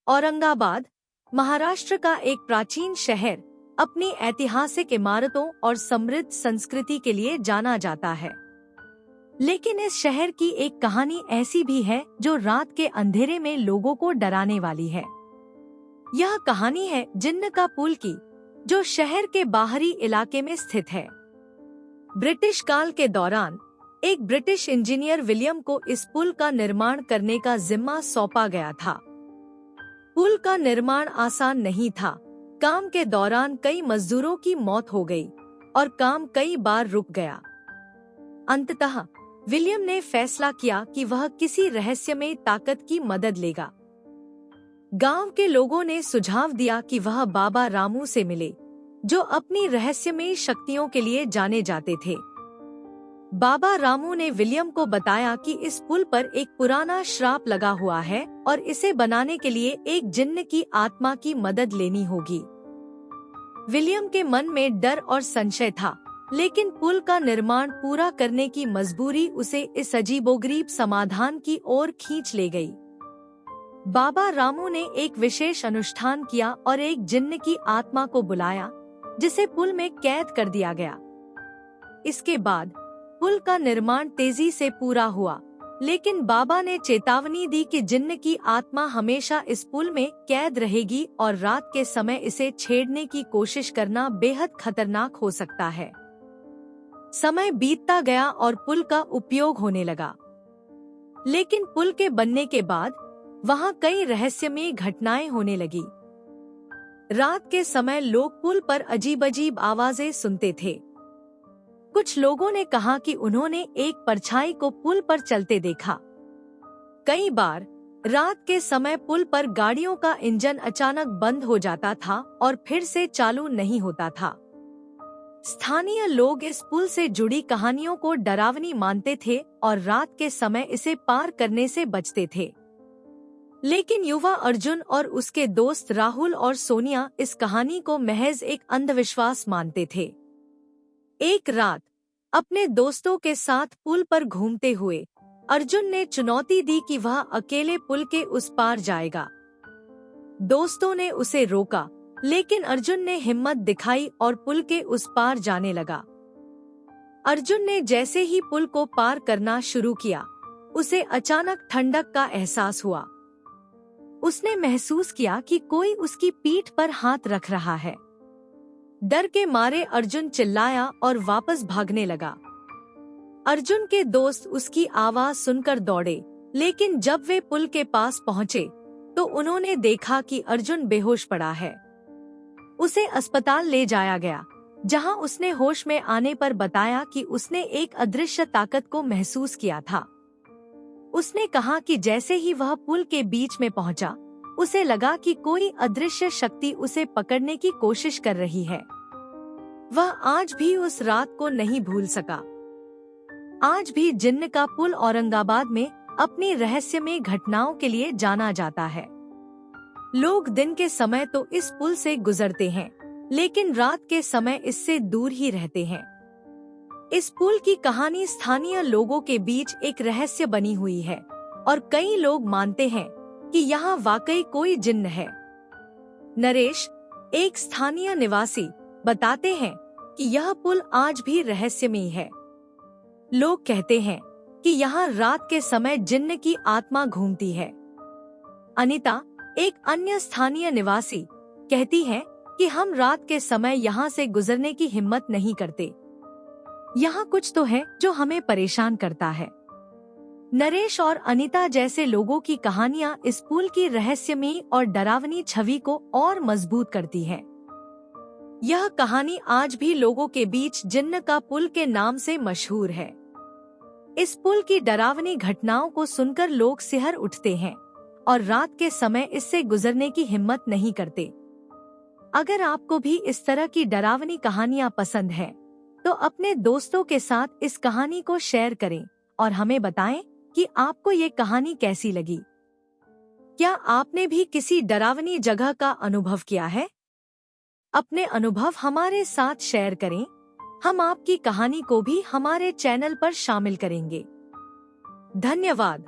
औरंगाबाद, महाराष्ट्र का एक प्राचीन शहर अपनी ऐतिहासिक इमारतों और समृद्ध संस्कृति के लिए जाना जाता है। लेकिन इस शहर की एक कहानी ऐसी भी है जो रात के अंधेरे में लोगों को डराने वाली है। यह कहानी है जिन्न का पुल की, जो शहर के बाहरी इलाके में स्थित है। ब्रिटिश काल के दौरान एक ब्रिटिश इंजीनियर विलियम को इस पुल का निर्माण करने का जिम्मा सौंपा गया था। पुल का निर्माण आसान नहीं था। काम के दौरान कई मजदूरों की मौत हो गई और काम कई बार रुक गया। अंततः विलियम ने फैसला किया कि वह किसी रहस्यमय ताकत की मदद लेगा। गांव के लोगों ने सुझाव दिया कि वह बाबा रामू से मिले, जो अपनी रहस्यमय शक्तियों के लिए जाने जाते थे। बाबा रामू ने विलियम को बताया कि इस पुल पर एक पुराना श्राप लगा हुआ है और इसे बनाने के लिए एक जिन्न की आत्मा की मदद लेनी होगी। विलियम के मन में डर और संशय था, लेकिन पुल का निर्माण पूरा करने की मजबूरी उसे इस अजीबोगरीब समाधान की ओर खींच ले गई। बाबा रामू ने एक विशेष अनुष्ठान किया और एक जिन्न की आत्मा को बुलाया, जिसे पुल में कैद कर दिया गया। इसके बाद पुल का निर्माण तेजी से पूरा हुआ, लेकिन बाबा ने चेतावनी दी कि जिन्न की आत्मा हमेशा इस पुल में कैद रहेगी और रात के समय इसे छेड़ने की कोशिश करना बेहद खतरनाक हो सकता है। समय बीतता गया और पुल का उपयोग होने लगा, लेकिन पुल के बनने के बाद वहाँ कई रहस्यमय घटनाएं होने लगी। रात के समय लोग पुल पर अजीब-अजीब आवाजें सुनते थे। कुछ लोगों ने कहा कि उन्होंने एक परछाई को पुल पर चलते देखा। कई बार रात के समय पुल पर गाड़ियों का इंजन अचानक बंद हो जाता था और फिर से चालू नहीं होता था। स्थानीय लोग इस पुल से जुड़ी कहानियों को डरावनी मानते थे और रात के समय इसे पार करने से बचते थे। लेकिन युवा अर्जुन और उसके दोस्त राहुल और सोनिया इस कहानी को महज एक अंधविश्वास मानते थे। एक रात अपने दोस्तों के साथ पुल पर घूमते हुए अर्जुन ने चुनौती दी कि वह अकेले पुल के उस पार जाएगा। दोस्तों ने उसे रोका, लेकिन अर्जुन ने हिम्मत दिखाई और पुल के उस पार जाने लगा। अर्जुन ने जैसे ही पुल को पार करना शुरू किया, उसे अचानक ठंडक का एहसास हुआ। उसने महसूस किया कि कोई उसकी पीठ पर हाथ रख रहा है। डर के मारे अर्जुन चिल्लाया और वापस भागने लगा। अर्जुन के दोस्त उसकी आवाज सुनकर दौड़े, लेकिन जब वे पुल के पास पहुंचे तो उन्होंने देखा कि अर्जुन बेहोश पड़ा है। उसे अस्पताल ले जाया गया, जहां उसने होश में आने पर बताया कि उसने एक अदृश्य ताकत को महसूस किया था। उसने कहा कि जैसे ही वह पुल के बीच में पहुंचा, उसे लगा कि कोई अदृश्य शक्ति उसे पकड़ने की कोशिश कर रही है। वह आज भी उस रात को नहीं भूल सका। आज भी जिन्न का पुल औरंगाबाद में अपनी रहस्यमय घटनाओं के लिए जाना जाता है। लोग दिन के समय तो इस पुल से गुजरते हैं, लेकिन रात के समय इससे दूर ही रहते हैं। इस पुल की कहानी स्थानीय लोगों के बीच एक रहस्य बनी हुई है और कई लोग मानते हैं कि यहाँ वाकई कोई जिन्न है। नरेश, एक स्थानीय निवासी, बताते हैं कि यह पुल आज भी रहस्यमय है। लोग कहते हैं कि यहाँ रात के समय जिन्न की आत्मा घूमती है। अनीता, एक अन्य स्थानीय निवासी, कहती है कि हम रात के समय यहाँ से गुजरने की हिम्मत नहीं करते। यहाँ कुछ तो है जो हमें परेशान करता है। नरेश और अनीता जैसे लोगों की कहानियाँ इस पुल की रहस्यमय और डरावनी छवि को और मजबूत करती है। यह कहानी आज भी लोगों के बीच जिन्न का पुल के नाम से मशहूर है। इस पुल की डरावनी घटनाओं को सुनकर लोग सिहर उठते हैं और रात के समय इससे गुजरने की हिम्मत नहीं करते। अगर आपको भी इस तरह की डरावनी कहानियाँ पसंद हैं, तो अपने दोस्तों के साथ इस कहानी को शेयर करें और हमें बताएं कि आपको ये कहानी कैसी लगी। क्या आपने भी किसी डरावनी जगह का अनुभव किया है? अपने अनुभव हमारे साथ शेयर करें। हम आपकी कहानी को भी हमारे चैनल पर शामिल करेंगे। धन्यवाद।